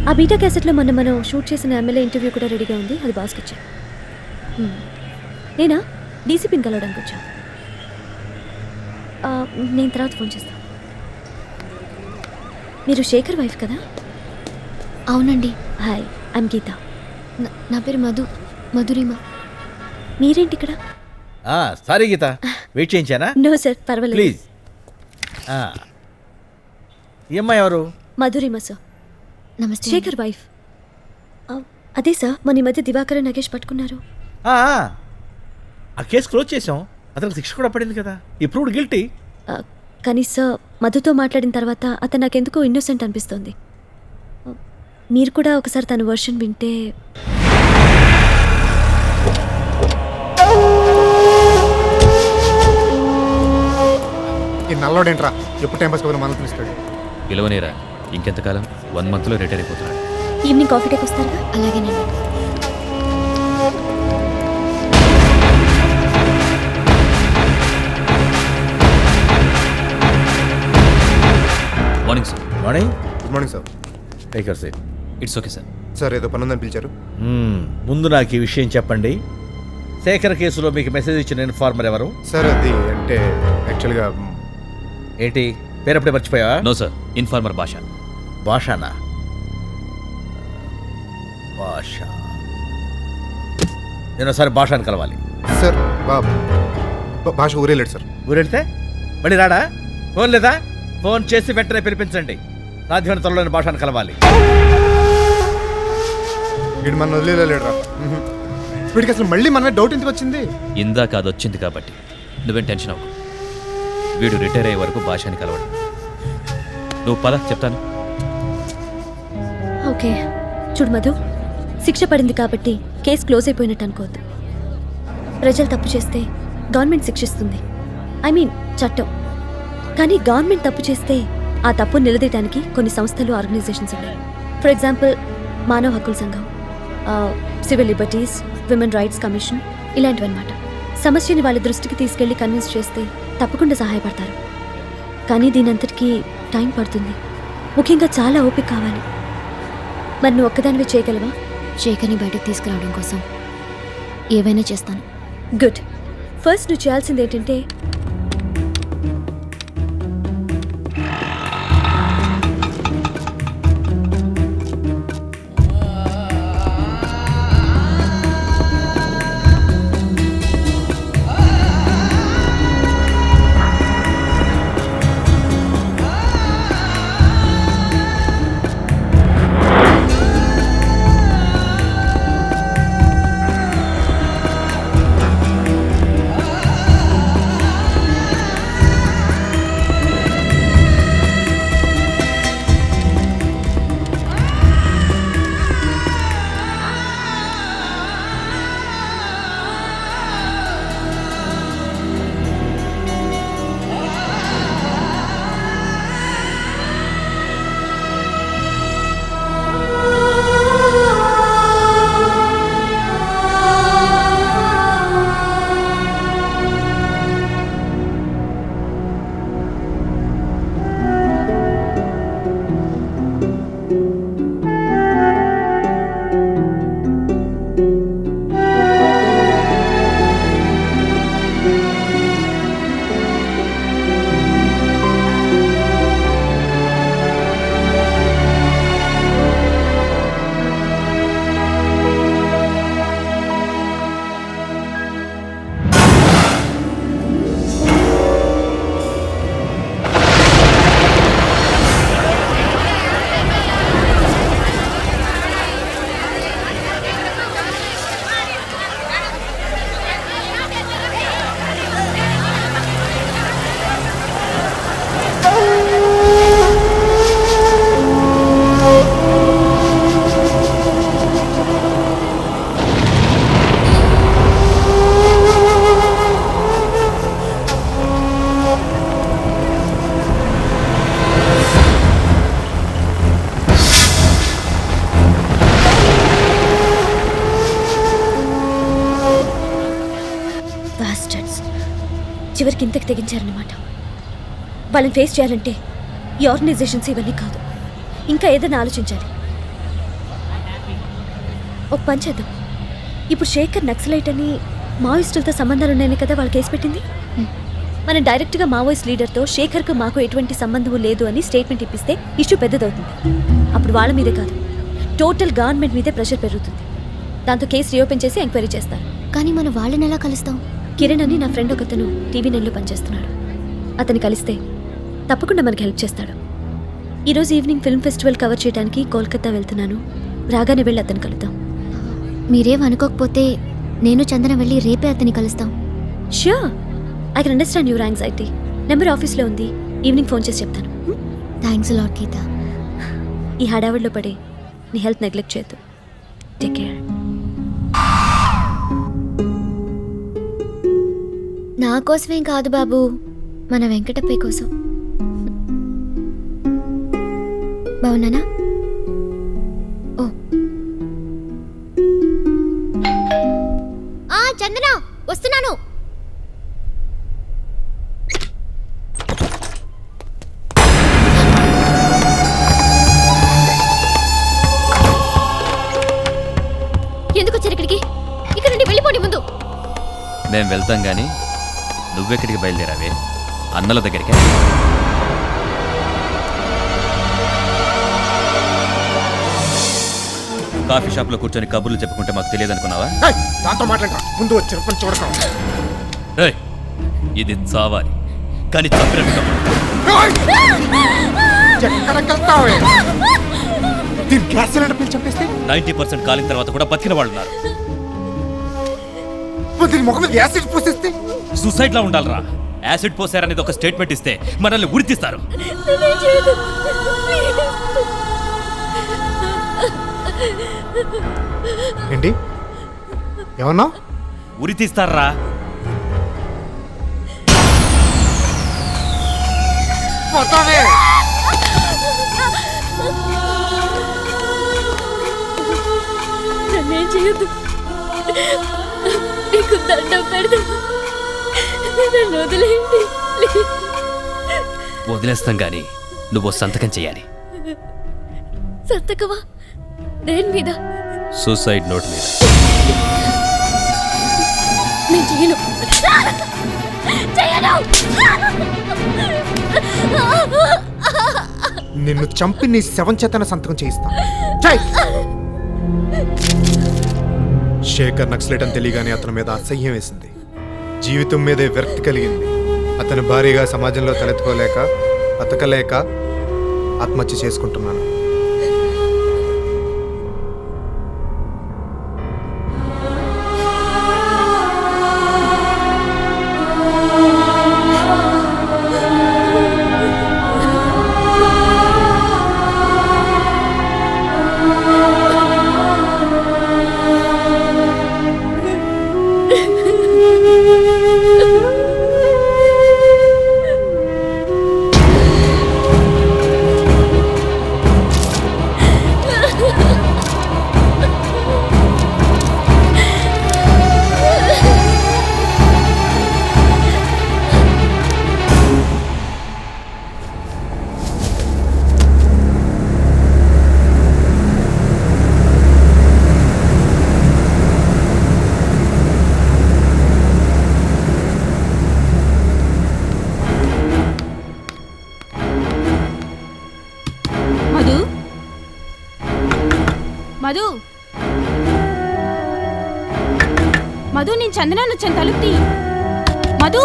ఆ బీటా క్యాసెట్లో మనం షూట్ చేసిన ఎమ్మెల్యే ఇంటర్వ్యూ కూడా రెడీగా ఉంది, అది బాస్కి ఇచ్చా. నేనా డీసీపీని కలవడానికి వచ్చా. నేను తర్వాత ఫోన్ చేస్తాను. మీరు శేఖర్ వైఫ్ కదా? అవునండి. హాయ్, ఐమ్ గీత. నా పేరు మధురిమ. మీరేంటి ఇక్కడ? సారీ గీత, వెయిట్ చేయించానా? నో సార్, పర్వాలేదు. ప్లీజ్. ఈ అమ్మాయి ఎవరు? మధురిమ సార్, నమస్తే. శేఖర్ వైఫ్. అదే సార్, మన ఈ మధ్య దివాకర్ నగేష్ పట్టుకున్నారు. ఆ కేసు క్లోజ్ చేసాం, అతనికి శిక్ష కూడా పడింది కదా, ఈ ప్రూవ్డ్ గిల్టీ. కానీ సార్, మధుతో మాట్లాడిన తర్వాత అతను నాకెందుకో ఇన్నోసెంట్ అనిపిస్తుంది. మీరు కూడా ఒకసారి తన వర్షన్ వింటే. ఈ నల్లోడేంట్రా ఎప్పుడు టైం పాస్ కబురు మనల్ని పిలుస్తాడు. పిలవనేరా, ఇంకెంతకాలం? 1 monthలో రిటైర్ అయిపోతున్నాడు. ఈవినింగ్ కాఫీ టేక్ వస్తారుగా? అలాగేనండి. Morning sir. Morning. Good morning sir. Take your seat. It's okay sir. Sir ఏదో పని ఉందని పిలిచారు. ముందు నాకు ఈ విషయం చెప్పండి. శేఖర్ కేసులో మీకు మెసేజ్ ఇచ్చిన ఇన్ఫార్మర్ ఎవరు? సార్ అది అంటే యాక్చువల్గా ఏంటి పేరప్పుడే మర్చిపోయా? నో సార్, ఇన్ఫార్మర్ భాష. భాషనా? భాష. నేను ఒకసారి భాషను కలవాలి. సార్ భాష ఊరేలేడు సార్. ఊరెడితే మళ్ళీ రాడా? ఫోన్ లేదా? ఫోన్ చేసి వెంటనే పిలిపించండి. సాధ్యమైన త్వరలోని భాషను కలవాలి. వీడు మన వదిలేలేడురా. వీడికి అసలు మళ్ళీ మన డౌట్ ఎందుకు వచ్చింది? ఇందాక అది వచ్చింది కాబట్టి నువ్వేం టెన్షన్ అవ్వకు. వీడు రిటైర్ అయ్యే వరకు భాషని కలవడు. నువ్వు పద, చెప్తాను. ఓకే చూడు మధు, శిక్ష పడింది కాబట్టి కేసు క్లోజ్ అయిపోయినట్టు అనుకోవద్దు. ప్రజలు తప్పు చేస్తే గవర్నమెంట్ శిక్షిస్తుంది, ఐ మీన్ చట్టం. కానీ గవర్నమెంట్ తప్పు చేస్తే ఆ తప్పు నిలదీయడానికి కొన్ని సంస్థలు, ఆర్గనైజేషన్స్ ఉన్నాయి. ఫర్ ఎగ్జాంపుల్ మానవ హక్కుల సంఘం, civil liberties, women rights commission, ఇలాంటివన్నమాట. సమస్యని వాళ్ళ దృష్టికి తీసుకెళ్లి కన్విన్స్ చేస్తే తప్పకుండా సహాయపడతారు. కానీ దీనంతటికీ టైం పడుతుంది, ముఖ్యంగా చాలా ఓపిక కావాలి. మరి నువ్వు ఒక్కదానివే చేయగలవా? శేఖర్ని బయటకు తీసుకురావడం కోసం ఏవైనా చేస్తాను. గుడ్. ఫస్ట్ నువ్వు చేయాల్సింది ఏంటంటే చివరికి ఇంతకు తెగించారన్నమాట. వాళ్ళని ఫేస్ చేయాలంటే ఈ ఆర్గనైజేషన్స్ ఇవన్నీ కాదు, ఇంకా ఏదైనా ఆలోచించాలి. ఒక పని చేద్దాం. ఇప్పుడు శేఖర్ నక్సలైట్ అని మావోయిస్టులతో సంబంధాలు ఉన్నాయని కదా వాళ్ళు కేసు పెట్టింది. మనం డైరెక్ట్గా మావోయిస్ట్ లీడర్తో శేఖర్కు మాకు ఎటువంటి సంబంధం లేదు అని స్టేట్మెంట్ ఇప్పిస్తే ఇష్యూ పెద్దదవుతుంది. అప్పుడు వాళ్ళ మీదే కాదు, టోటల్ గవర్నమెంట్ మీదే ప్రెషర్ పెరుగుతుంది. దాంతో కేసు రీఓపెన్ చేసి ఎంక్వైరీ చేస్తారు. కానీ మనం వాళ్ళని ఎలా కలుస్తాం? కిరణ్ అని నా ఫ్రెండ్ ఒకతను TV9లో పనిచేస్తున్నాడు. అతన్ని కలిస్తే తప్పకుండా మనకి హెల్ప్ చేస్తాడు. ఈరోజు ఈవినింగ్ ఫిల్మ్ ఫెస్టివల్ కవర్ చేయడానికి కోల్కతా వెళ్తున్నాను. రాగానే వెళ్ళి అతను కలుద్దాం. మీరేం అనుకోకపోతే నేను చందన వెళ్ళి రేపే అతన్ని కలుస్తాం. Sure, I can understand your anxiety. Number ఆఫీస్లో ఉంది, ఈవినింగ్ ఫోన్ చేసి చెప్తాను. థ్యాంక్స్ లాట్ గీత. ఈ హడావిడిలో పడి నీ హెల్త్ నెగ్లెక్ట్ చేయొద్దు. Take care. నా కోసమేం కాదు బాబు, మన వెంకటప్పయ్య కోసం. బాగున్నానా? ఓ చందన వస్తున్నాను. ఎందుకు వచ్చారు ఇక్కడికి? ఇక్కడ నుండి వెళ్ళిపోండి ముందు. మేము వెళ్తాం కానీ నువ్వెక్కడికి బయలుదేరావే? అన్నల దగ్గరికి. కాఫీ షాప్లో కూర్చొని కబుర్లు చెప్పుకుంటే మాకు తెలియదు అనుకున్నావా? దాంతో మాట్లాడరా, ముందు వచ్చిన పని చూడక. ఏయ్, ఇది చావాలి కానీ చంపినట్టు. దీని గ్యాస్ సిలిండర్ పిలిచి చంపేస్తే 90% కాలిన తర్వాత కూడా బతికిన వాళ్ళు ఉన్నారు. దీని ముఖం మీద యాసిడ్ పోసేస్తే సూసైడ్ లా ఉండాలరా. యాసిడ్ పోసారనేది ఒక స్టేట్మెంట్ ఇస్తే మనల్ని ఉరితీస్తారు. ఏంటి ఏమన్నా? ఉరితీస్తారా? నన్నేం చేయొద్దు, నీకు దండం పెడతా, నన్ను వదిలేయండి. వదిలేస్తాం కానీ నువ్వు సంతకం చేయాలి. సంతకమా? దేని మీద? సూసైడ్ నోట్ మీద. నేను చేయను. నిన్ను చంపి నీ శవం చేతన సంతకం చేయిస్తా. శేఖర్ నక్సలైట్ అని తెలియగానే అతని మీద అసహ్యం వేసింది. జీవితం మీదే విరక్తి కలిగింది. అతని భారీగా సమాజంలో తలెత్తుకోలేక బతకలేక ఆత్మహత్య చేసుకుంటున్నాను. మధు, మధు, నేను చందనాన్ని వచ్చాను, తలుపు తీ. మధు,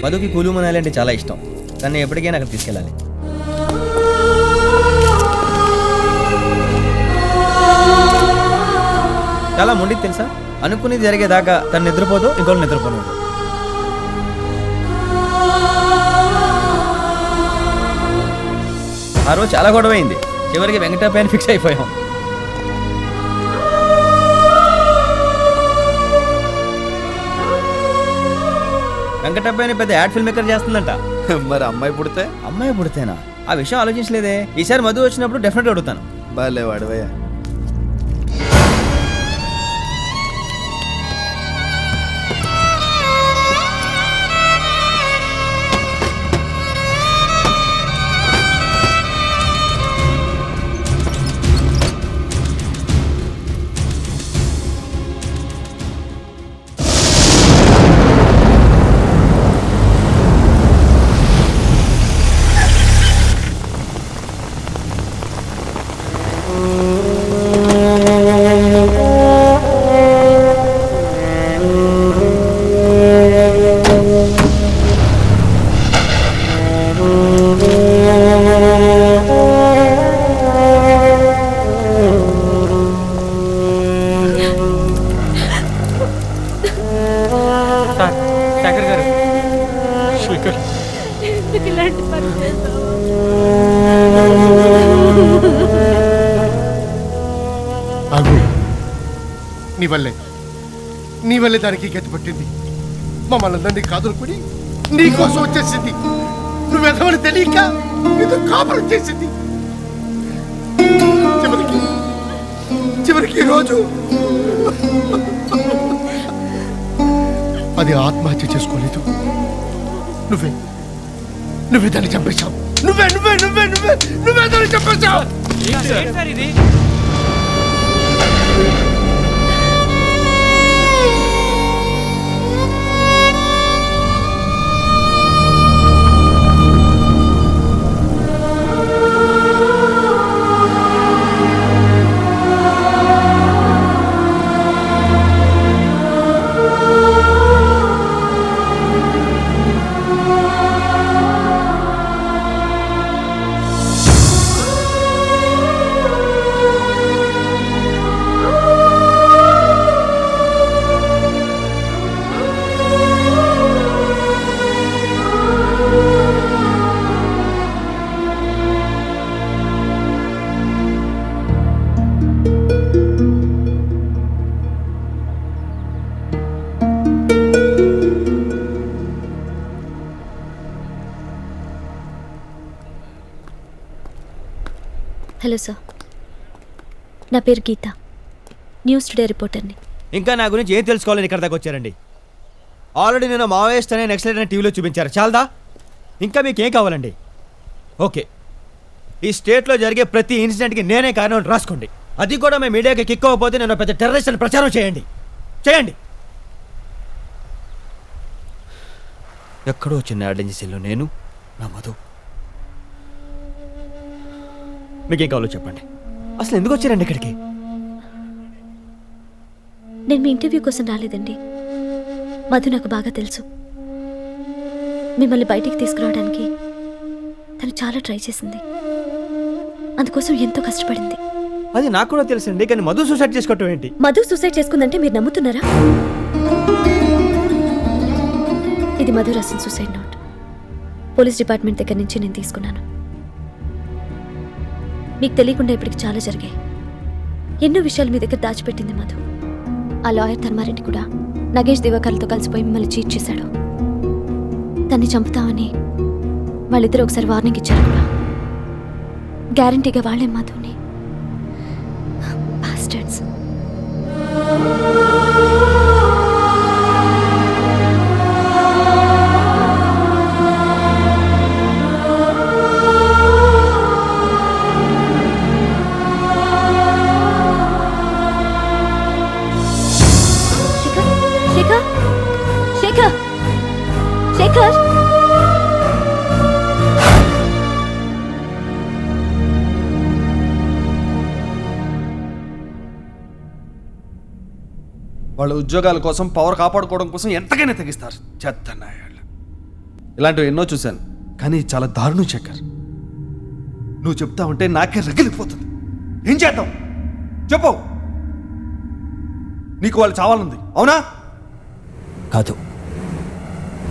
మధుకి కులు మనాలి అంటే చాలా ఇష్టం, కానీ ఎప్పటికైనా అక్కడ తీసుకెళ్ళాలి. చాలా మొండిది తెలుసా, అనుకునేది జరిగేదాకా తను నిద్రపోదు, ఇంకోళ్ళు నిద్రపోను. ఆ రోజు చాలా గొడవ అయింది, చివరికి వెంకటప్పయ్య ఫిక్స్ అయిపోయాం. వెంకటప్పయ్యని పెద్ద యాడ్ ఫిల్మ్ మేకర్ చేస్తుందంట. మరి అమ్మాయి పుడితే? అమ్మాయి పుడితేనా? ఆ విషయం ఆలోచించలేదే. ఈసారి మధు వచ్చినప్పుడు డెఫినెట్గా అడుగుతాను. బాలే వాడవయ్యా. ఆగు. నీ వల్లే దానికి గతి పట్టింది. మమ్మల్ని అందరినీ కాదునుకుని నీ కోసం వచ్చేసింది. నువ్వెదవని తెలియక నీతో కాపురం చేసింది. చివరికి ఈ రోజు అది ఆత్మహత్య చేసుకోలేదు. నువ్వే దాన్ని చంపేశావు. నువ్వే దాన్ని చంపేశావు. హలో సార్, నా పేరు గీత, న్యూస్ టుడే రిపోర్టర్ని. ఇంకా నా గురించి ఏం తెలుసుకోవాలని ఇక్కడ దాకా వచ్చారండి? ఆల్రెడీ నేను మావోయిస్ట్ అనే నెక్స్ట్ అని టీవీలో చూపించారు, చాలదా? ఇంకా మీకు ఏం కావాలండి? ఓకే, ఈ స్టేట్లో జరిగే ప్రతి ఇన్సిడెంట్కి నేనే కారణం రాసుకోండి. అది కూడా మేము మీడియాకి కిక్ అవ్వకపోతే నేను పెద్ద టెర్రరిస్ట్ అని ప్రచారం చేయండి. ఎక్కడో చిన్న అడ్డెన్సీలో నేను, నా మధు. మీకేం కావాలో చెప్పండి. అసలు ఎందుకు వచ్చారండి ఇక్కడికి? నేను మీ ఇంటర్వ్యూ కోసం రాలేదండి. మధు నాకు బాగా తెలుసు. మిమ్మల్ని బయటికి తీసుకురావడానికి తను చాలా ట్రై చేసింది. అందుకోసం ఎంతో కష్టపడింది. అది నాకు కూడా తెలుసండి, కానీ మధు సూసైడ్ చేసుకోవటం ఏంటి? మధు సూసైడ్ చేసుకుందంటే మీరు నమ్ముతున్నారా? ఇది మధు రాసిన సూసైడ్ నోట్. పోలీస్ డిపార్ట్మెంట్ దగ్గర నుంచి నేను తీసుకున్నాను. మీకు తెలియకుండా ఇప్పటికి చాలా జరిగాయి. ఎన్నో విషయాలు మీ దగ్గర దాచిపెట్టింది మధు. ఆ లాయర్ ధర్మారెడ్డి కూడా నగేష్ దివాకర్లతో కలిసిపోయి మిమ్మల్ని చీట్ చేశాడు. తన్ని చంపుతామని వాళ్ళిద్దరూ ఒకసారి వార్నింగ్ ఇచ్చారు కూడా. గ్యారంటీగా వాళ్ళే మధుని. బాస్టర్డ్స్. శేఖర్, వాళ్ళ ఉద్యోగాల కోసం, పవర్ కాపాడుకోవడం కోసం ఎంతకైనా తెగిస్తారు. చెత్తనాయాళ్ళు. ఇలాంటివి ఎన్నో చూశాను, కానీ చాలా దారుణం శేఖర్. నువ్వు చెప్తా ఉంటే నాకే రగిలిపోతుంది. ఏం చేద్దాం చెప్పు. నీకు వాళ్ళు చావాలనుంది, అవునా? కాదు,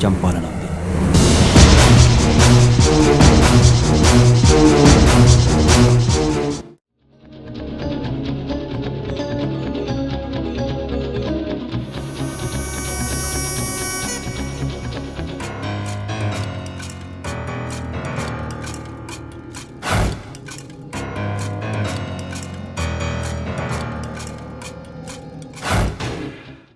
చంపాలని ఉంది.